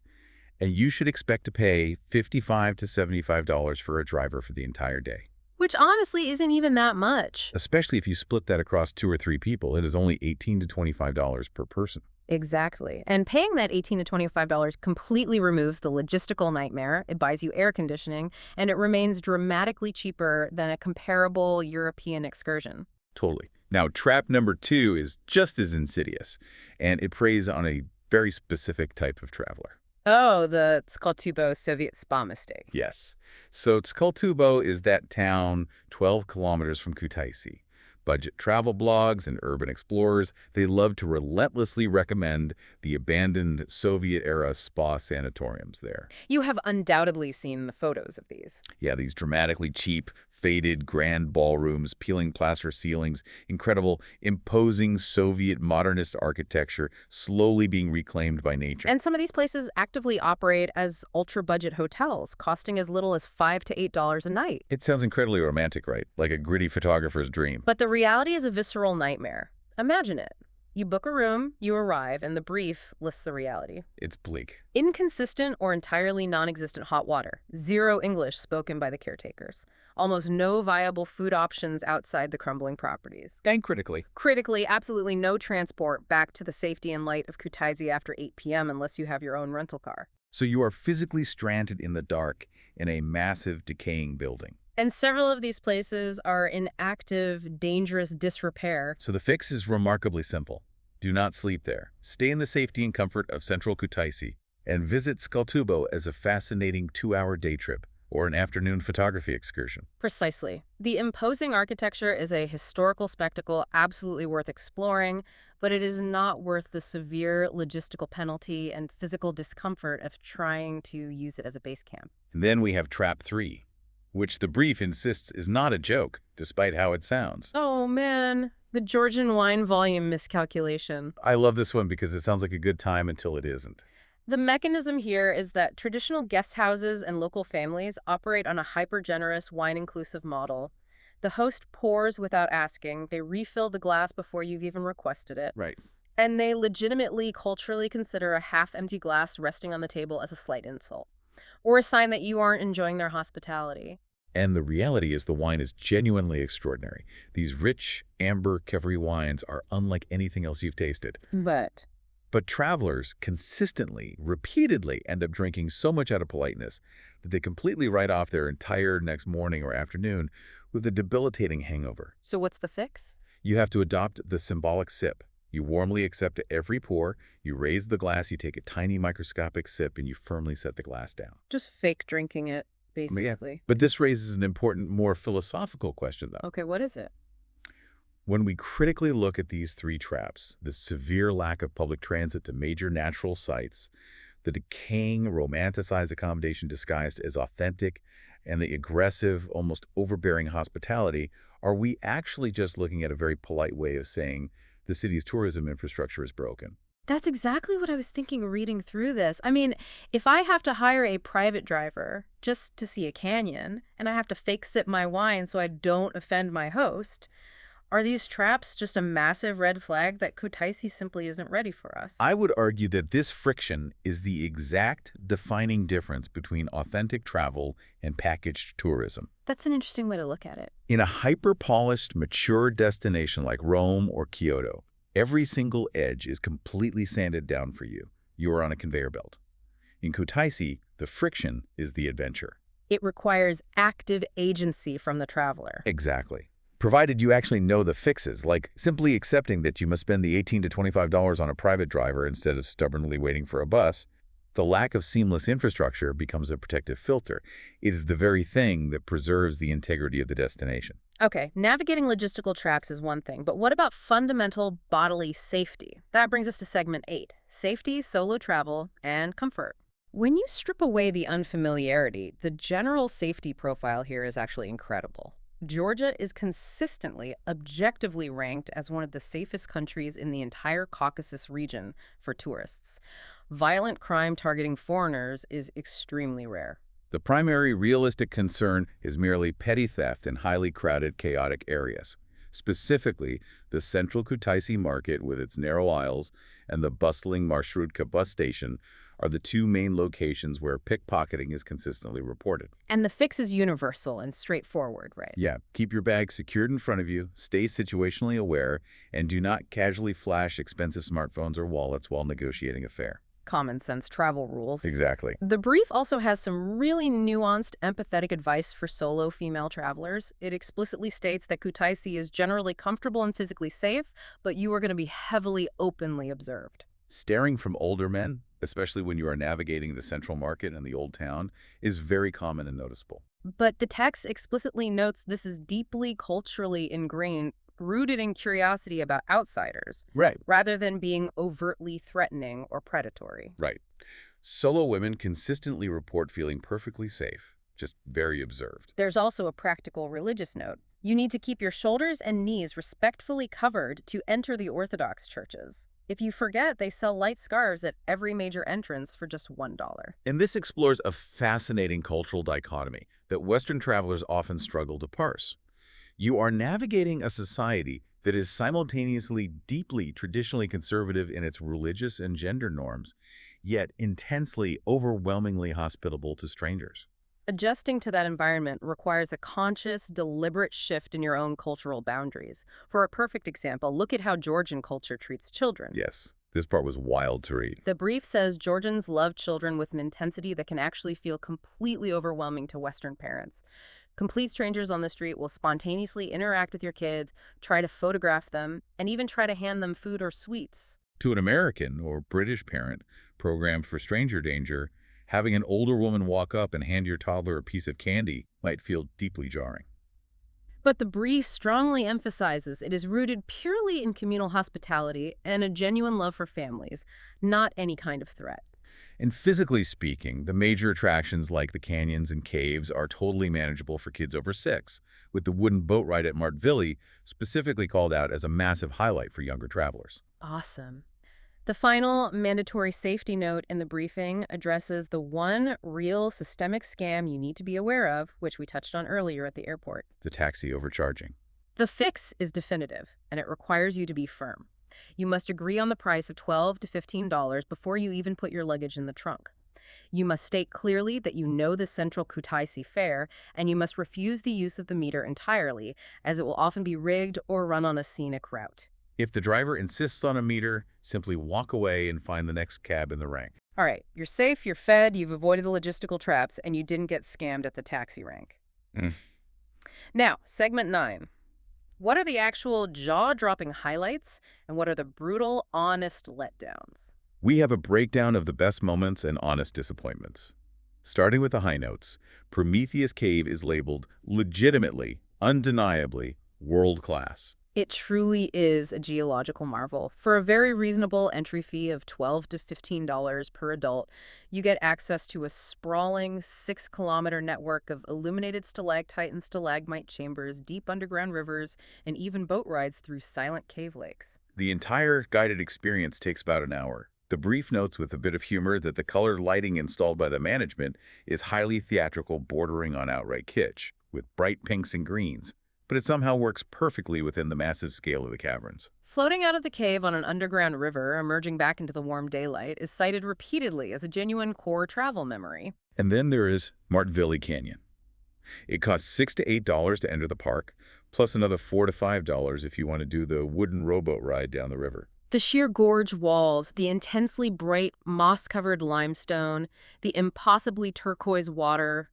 and you should expect to pay $55 to $75 for a driver for the entire day. Which honestly isn't even that much. Especially if you split that across 2 or 3 people, it is only $18 to $25 per person. Exactly. And paying that $18 to $25 completely removes the logistical nightmare. It buys you air conditioning, and it remains dramatically cheaper than a comparable European excursion. Totally. Now, trap number 2 is just as insidious, and it preys on a very specific type of traveler. Oh, the Skoltubo Soviet spa mistake. Yes. So Skoltubo is that town 12 kilometers from Kutaisi. Budget travel blogs and urban explorers, they love to relentlessly recommend the abandoned Soviet-era spa sanatoriums there. You have undoubtedly seen the photos of these. Yeah, these dramatically cheap, faded grand ballrooms, peeling plaster ceilings, incredible, imposing Soviet modernist architecture slowly being reclaimed by nature. And some of these places actively operate as ultra-budget hotels, costing as little as $5 to $8 a night. It sounds incredibly romantic, right? Like a gritty photographer's dream. But the reality is a visceral nightmare. Imagine it. You book a room, you arrive, and the brief lists the reality. It's bleak. Inconsistent or entirely non-existent hot water. Zero English spoken by the caretakers. Almost no viable food options outside the crumbling properties. And critically, Absolutely no transport back to the safety and light of Kutaisi after 8 p.m. unless you have your own rental car. so you are physically stranded in the dark in a massive, decaying building. And several of these places are in active, dangerous disrepair. So the fix is remarkably simple. Do not sleep there. Stay in the safety and comfort of central Kutaisi, and visit Skoltubo as a fascinating 2-hour day trip or an afternoon photography excursion. Precisely. The imposing architecture is a historical spectacle absolutely worth exploring, but it is not worth the severe logistical penalty and physical discomfort of trying to use it as a base camp. And then we have Trap 3, which the brief insists is not a joke, despite how it sounds. Oh man, the Georgian wine volume miscalculation. I love this one because it sounds like a good time until it isn't. The mechanism here is that traditional guest houses and local families operate on a hyper-generous wine-inclusive model. The host pours without asking, they refill the glass before you've even requested it, Right. and they legitimately culturally consider a half-empty glass resting on the table as a slight insult, or a sign that you aren't enjoying their hospitality. And the reality is the wine is genuinely extraordinary. These rich, amber, Kevri wines are unlike anything else you've tasted. But travelers consistently, repeatedly end up drinking so much out of politeness that they completely write off their entire next morning or afternoon with a debilitating hangover. So what's the fix? You have to adopt the symbolic sip. You warmly accept every pour, you raise the glass, you take a tiny microscopic sip, and you firmly set the glass down. Just fake drinking it, basically. Yeah. But this raises an important, more philosophical question, though. Okay, what is it? When we critically look at these three traps, the severe lack of public transit to major natural sites, the decaying, romanticized accommodation disguised as authentic, and the aggressive, almost overbearing hospitality, are we actually just looking at a very polite way of saying the city's tourism infrastructure is broken? That's exactly what I was thinking reading through this. I mean, if I have to hire a private driver just to see a canyon, and I have to fake sip my wine so I don't offend my host, are these traps just a massive red flag that Kutaisi simply isn't ready for us? I would argue that this friction is the exact defining difference between authentic travel and packaged tourism. That's an interesting way to look at it. In a hyper-polished, mature destination like Rome or Kyoto, every single edge is completely sanded down for you. You are on a conveyor belt. In Kutaisi, the friction is the adventure. It requires active agency from the traveler. Exactly. Provided you actually know the fixes, like simply accepting that you must spend the $18 to $25 on a private driver instead of stubbornly waiting for a bus, the lack of seamless infrastructure becomes a protective filter. It is the very thing that preserves the integrity of the destination. Okay, navigating logistical traps is one thing, but what about fundamental bodily safety? That brings us to segment 8, safety, solo travel, and comfort. When you strip away the unfamiliarity, the general safety profile here is actually incredible. Georgia is consistently, objectively ranked as one of the safest countries in the entire Caucasus region for tourists. Violent crime targeting foreigners is extremely rare. The primary realistic concern is merely petty theft in highly crowded, chaotic areas. Specifically, the central Kutaisi market with its narrow aisles and the bustling Marshrutka bus station are the two main locations where pickpocketing is consistently reported. And the fix is universal and straightforward, right? Yeah, keep your bag secured in front of you, stay situationally aware, and do not casually flash expensive smartphones or wallets while negotiating a fare. Common sense travel rules. Exactly. The brief also has some really nuanced, empathetic advice for solo female travelers. It explicitly states that Kutaisi is generally comfortable and physically safe, but you are going to be heavily openly observed. Staring from older men, especially when you are navigating the central market and the old town, is very common and noticeable. But the text explicitly notes this is deeply culturally ingrained, rooted in curiosity about outsiders, Right. rather than being overtly threatening or predatory. Right. Solo women consistently report feeling perfectly safe, just very observed. There's also a practical religious note. You need to keep your shoulders and knees respectfully covered to enter the Orthodox churches. If you forget, they sell light scarves at every major entrance for just $1. And this explores a fascinating cultural dichotomy that Western travelers often struggle to parse. You are navigating a society that is simultaneously deeply traditionally conservative in its religious and gender norms, yet intensely, overwhelmingly hospitable to strangers. Adjusting to that environment requires a conscious, deliberate shift in your own cultural boundaries. For a perfect example, look at how Georgian culture treats children. Yes, this part was wild to read. The brief says Georgians love children with an intensity that can actually feel completely overwhelming to Western parents. Complete strangers on the street will spontaneously interact with your kids, try to photograph them, and even try to hand them food or sweets. To an American or British parent programmed for stranger danger, having an older woman walk up and hand your toddler a piece of candy might feel deeply jarring. But the brief strongly emphasizes it is rooted purely in communal hospitality and a genuine love for families, not any kind of threat. And physically speaking, the major attractions like the canyons and caves are totally manageable for kids over 6, with the wooden boat ride at Martvili specifically called out as a massive highlight for younger travelers. Awesome. The final mandatory safety note in the briefing addresses the one real systemic scam you need to be aware of, which we touched on earlier at the airport. The taxi overcharging. The fix is definitive, and it requires you to be firm. You must agree on the price of $12 to $15 before you even put your luggage in the trunk. You must state clearly that you know the central Kutaisi fare, and you must refuse the use of the meter entirely, as it will often be rigged or run on a scenic route. If the driver insists on a meter, simply walk away and find the next cab in the rank. All right, you're safe, you're fed, you've avoided the logistical traps, and you didn't get scammed at the taxi rank. Now, segment 9. What are the actual jaw-dropping highlights, and what are the brutal, honest letdowns? We have a breakdown of the best moments and honest disappointments. Starting with the high notes, Prometheus Cave is labeled legitimately, undeniably, world-class. It truly is a geological marvel. For a very reasonable entry fee of $12 to $15 per adult, you get access to a sprawling 6-kilometer network of illuminated stalactite and stalagmite chambers, deep underground rivers, and even boat rides through silent cave lakes. The entire guided experience takes about an hour. The brief notes with a bit of humor that the colored lighting installed by the management is highly theatrical, bordering on outright kitsch, with bright pinks and greens, but it somehow works perfectly within the massive scale of the caverns. Floating out of the cave on an underground river, emerging back into the warm daylight, is cited repeatedly as a genuine core travel memory. And then there is Martvili Canyon. It costs $6 to $8 to enter the park, plus another $4 to $5 if you want to do the wooden rowboat ride down the river. The sheer gorge walls, the intensely bright, moss-covered limestone, the impossibly turquoise water.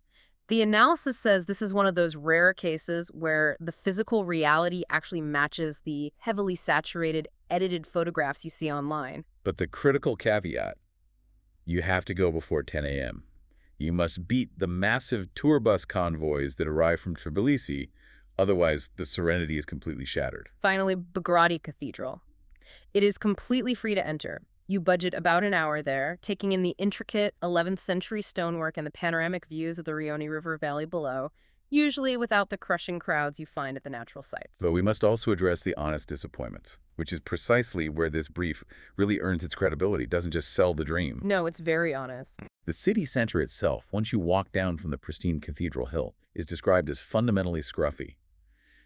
The analysis says this is one of those rare cases where the physical reality actually matches the heavily saturated, edited photographs you see online. But the critical caveat, you have to go before 10 a.m. You must beat the massive tour bus convoys that arrive from Tbilisi, otherwise the serenity is completely shattered. Finally, Bagrati Cathedral. It is completely free to enter. You budget about an hour there, taking in the intricate 11th century stonework and the panoramic views of the Rioni River Valley below, usually without the crushing crowds you find at the natural sites. But we must also address the honest disappointments, which is precisely where this brief really earns its credibility. It doesn't just sell the dream. No, it's very honest. The city center itself, once you walk down from the pristine Cathedral Hill, is described as fundamentally scruffy.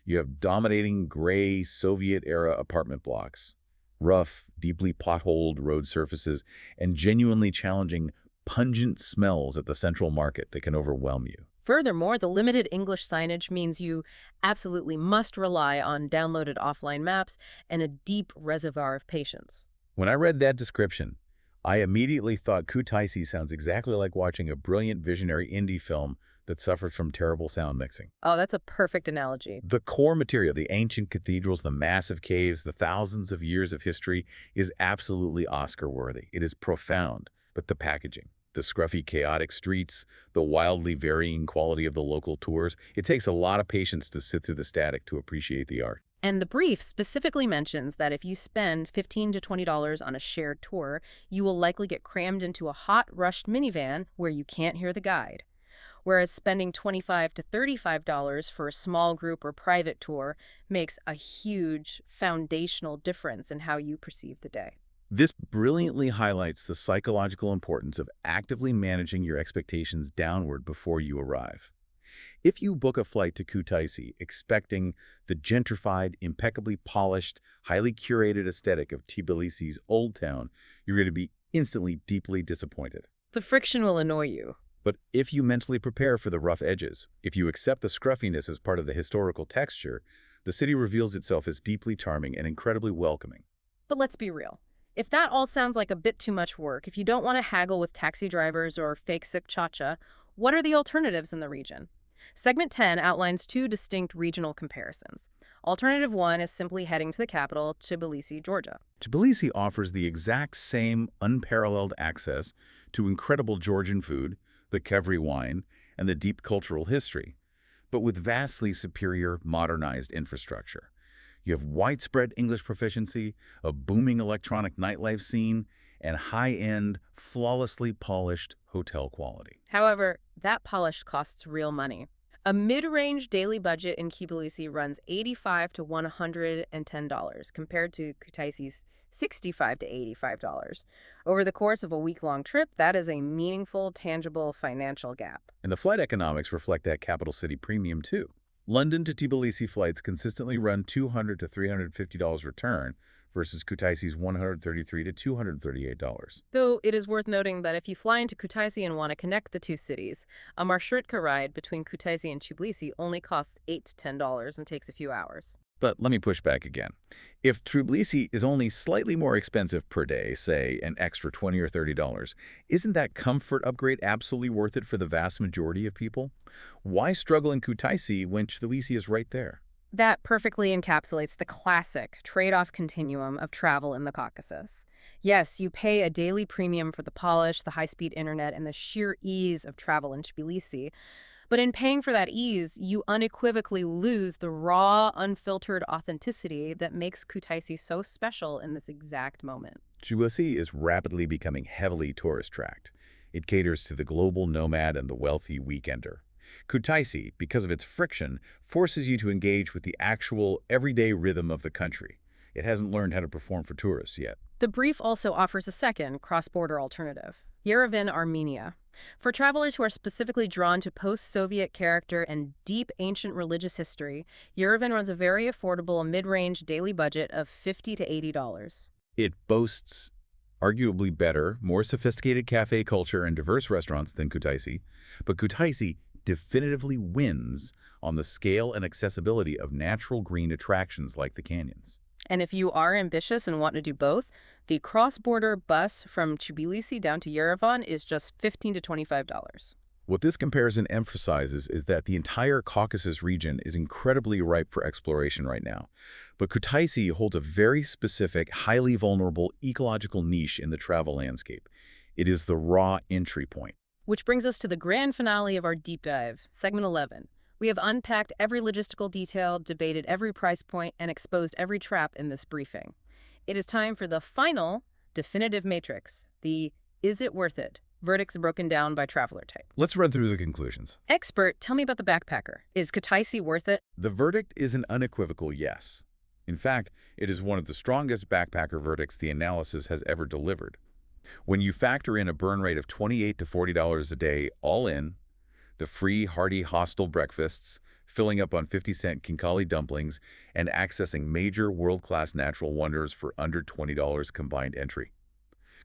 You have dominating gray Soviet-era apartment blocks, rough, deeply potholed road surfaces, and genuinely challenging, pungent smells at the central market that can overwhelm you. Furthermore, the limited English signage means you absolutely must rely on downloaded offline maps and a deep reservoir of patience. When I read that description, I immediately thought Kutaisi sounds exactly like watching a brilliant visionary indie film that suffered from terrible sound mixing. Oh, that's a perfect analogy. The core material, the ancient cathedrals, the massive caves, the thousands of years of history, is absolutely Oscar-worthy. It is profound, but the packaging, the scruffy, chaotic streets, the wildly varying quality of the local tours, it takes a lot of patience to sit through the static to appreciate the art. And the brief specifically mentions that if you spend $15 to $20 on a shared tour, you will likely get crammed into a hot, rushed minivan where you can't hear the guide. Whereas spending $25 to $35 for a small group or private tour makes a huge foundational difference in how you perceive the day. This brilliantly highlights the psychological importance of actively managing your expectations downward before you arrive. If you book a flight to Kutaisi expecting the gentrified, impeccably polished, highly curated aesthetic of Tbilisi's Old Town, you're going to be instantly deeply disappointed. The friction will annoy you. But if you mentally prepare for the rough edges, if you accept the scruffiness as part of the historical texture, the city reveals itself as deeply charming and incredibly welcoming. But let's be real. If that all sounds like a bit too much work, if you don't want to haggle with taxi drivers or fake sick cha-cha, what are the alternatives in the region? Segment 10 outlines two distinct regional comparisons. Alternative 1 is simply heading to the capital, Tbilisi, Georgia. Tbilisi offers the exact same unparalleled access to incredible Georgian food, the Kevri wine, and the deep cultural history, but with vastly superior modernized infrastructure. You have widespread English proficiency, a booming electronic nightlife scene, and high-end, flawlessly polished hotel quality. However, that polish costs real money. A mid-range daily budget in Tbilisi runs $85 to $110 compared to Kutaisi's $65 to $85. Over the course of a week-long trip, that is a meaningful, tangible financial gap. And the flight economics reflect that capital city premium, too. London to Tbilisi flights consistently run $200 to $350 return versus Kutaisi's $133 to $238. Though it is worth noting that if you fly into Kutaisi and want to connect the two cities, a marshrutka ride between Kutaisi and Tbilisi only costs $8 to $10 and takes a few hours. But let me push back again. If Tbilisi is only slightly more expensive per day, say an extra $20 or $30, isn't that comfort upgrade absolutely worth it for the vast majority of people? Why struggle in Kutaisi when Tbilisi is right there? That perfectly encapsulates the classic trade-off continuum of travel in the Caucasus. Yes, you pay a daily premium for the polish, the high-speed internet, and the sheer ease of travel in Tbilisi. But in paying for that ease, you unequivocally lose the raw, unfiltered authenticity that makes Kutaisi so special in this exact moment. Tbilisi is rapidly becoming heavily tourist-tracked. It caters to the global nomad and the wealthy weekender. Kutaisi, because of its friction, forces you to engage with the actual, everyday rhythm of the country. It hasn't learned how to perform for tourists yet. The brief also offers a second cross-border alternative, Yerevan, Armenia. For travelers who are specifically drawn to post-Soviet character and deep ancient religious history, Yerevan runs a very affordable mid-range daily budget of $50 to $80. It boasts arguably better, more sophisticated cafe culture and diverse restaurants than Kutaisi, but Kutaisi definitively wins on the scale and accessibility of natural green attractions like the canyons. And if you are ambitious and want to do both, the cross-border bus from Tbilisi down to Yerevan is just $15 to $25. What this comparison emphasizes is that the entire Caucasus region is incredibly ripe for exploration right now. But Kutaisi holds a very specific, highly vulnerable ecological niche in the travel landscape. It is the raw entry point. Which brings us to the grand finale of our deep dive, segment 11. We have unpacked every logistical detail, debated every price point, and exposed every trap in this briefing. It is time for the final, definitive matrix, the is it worth it? Verdicts broken down by traveler type. Let's run through the conclusions. Expert, tell me about the backpacker. Is Kutaisi worth it? The verdict is an unequivocal yes. In fact, it is one of the strongest backpacker verdicts the analysis has ever delivered. When you factor in a burn rate of $28 to $40 a day all in, the free, hearty hostel breakfasts, filling up on 50-cent Kinkali dumplings, and accessing major world-class natural wonders for under $20 combined entry.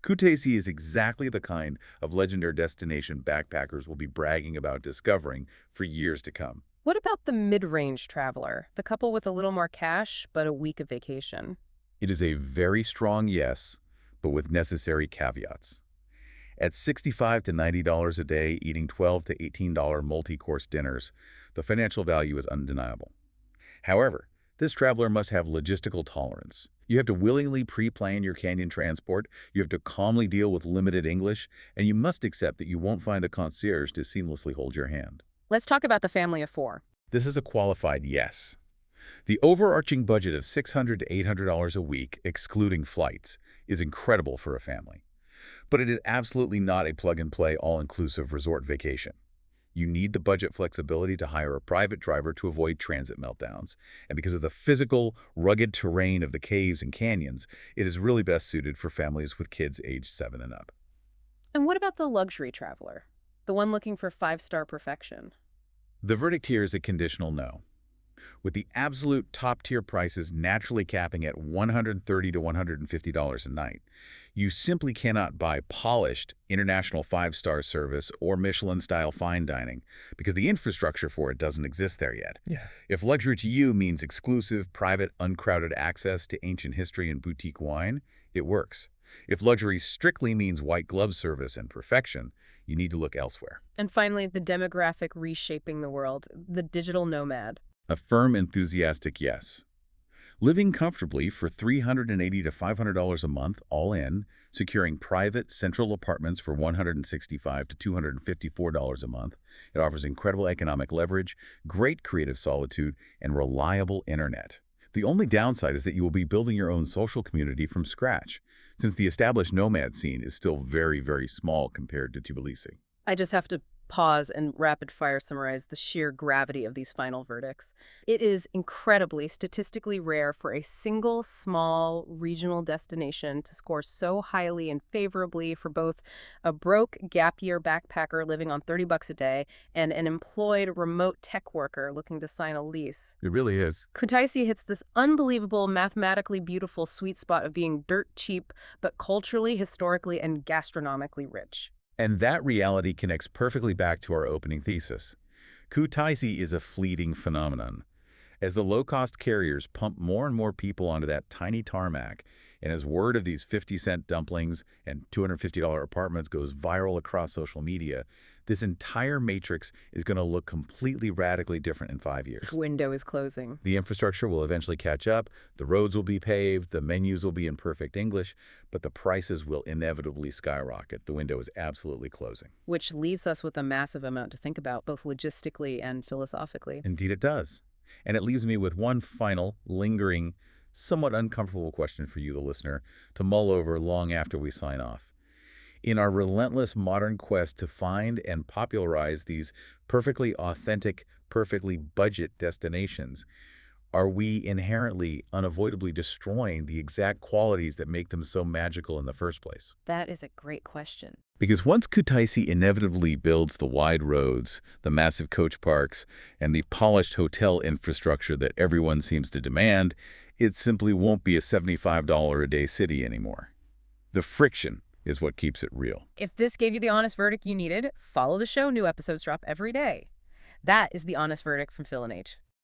Kutaisi is exactly the kind of legendary destination backpackers will be bragging about discovering for years to come. What about the mid-range traveler, the couple with a little more cash but a week of vacation? It is a very strong yes, but with necessary caveats. At $65 to $90 a day, eating $12 to $18 multi-course dinners, the financial value is undeniable. However, this traveler must have logistical tolerance. You have to willingly pre-plan your canyon transport, you have to calmly deal with limited English, and you must accept that you won't find a concierge to seamlessly hold your hand. Let's talk about the family of four. This is a qualified yes. The overarching budget of $600 to $800 a week, excluding flights, is incredible for a family. But it is absolutely not a plug-and-play, all-inclusive resort vacation. You need the budget flexibility to hire a private driver to avoid transit meltdowns. And because of the physical, rugged terrain of the caves and canyons, it is really best suited for families with kids aged 7 and up. And what about the luxury traveler? The one looking for five-star perfection? The verdict here is a conditional no. With the absolute top-tier prices naturally capping at $130 to $150 a night, you simply cannot buy polished international five-star service or Michelin-style fine dining because the infrastructure for it doesn't exist there yet. Yeah. If luxury to you means exclusive, private, uncrowded access to ancient history and boutique wine, it works. If luxury strictly means white glove service and perfection, you need to look elsewhere. And finally, the demographic reshaping the world, the digital nomad. A firm, enthusiastic yes. Living comfortably for $380 to $500 a month, all in, securing private, central apartments for $165 to $254 a month. It offers incredible economic leverage, great creative solitude, and reliable internet. The only downside is that you will be building your own social community from scratch, since the established nomad scene is still very, very small compared to Tbilisi. I just have to pause and rapid-fire summarize the sheer gravity of these final verdicts. It is incredibly statistically rare for a single small regional destination to score so highly and favorably for both a broke gap-year backpacker living on $30 a day and an employed remote tech worker looking to sign a lease. It really is. Kutaisi hits this unbelievable, mathematically beautiful sweet spot of being dirt cheap, but culturally, historically, and gastronomically rich. And that reality connects perfectly back to our opening thesis. Kutaisi is a fleeting phenomenon. As the low-cost carriers pump more and more people onto that tiny tarmac, and as word of these 50-cent dumplings and $250 apartments goes viral across social media, this entire matrix is going to look completely radically different in 5 years. The window is closing. The infrastructure will eventually catch up, the roads will be paved, the menus will be in perfect English, but the prices will inevitably skyrocket. The window is absolutely closing. Which leaves us with a massive amount to think about, both logistically and philosophically. Indeed it does. And it leaves me with one final, lingering, somewhat uncomfortable question for you, the listener, to mull over long after we sign off. In our relentless modern quest to find and popularize these perfectly authentic, perfectly budget destinations, are we inherently, unavoidably destroying the exact qualities that make them so magical in the first place? That is a great question. Because once Kutaisi inevitably builds the wide roads, the massive coach parks, and the polished hotel infrastructure that everyone seems to demand, it simply won't be a $75 a day city anymore. The friction is what keeps it real. If this gave you the honest verdict you needed, follow the show. New episodes drop every day. That is the honest verdict from Phil and H.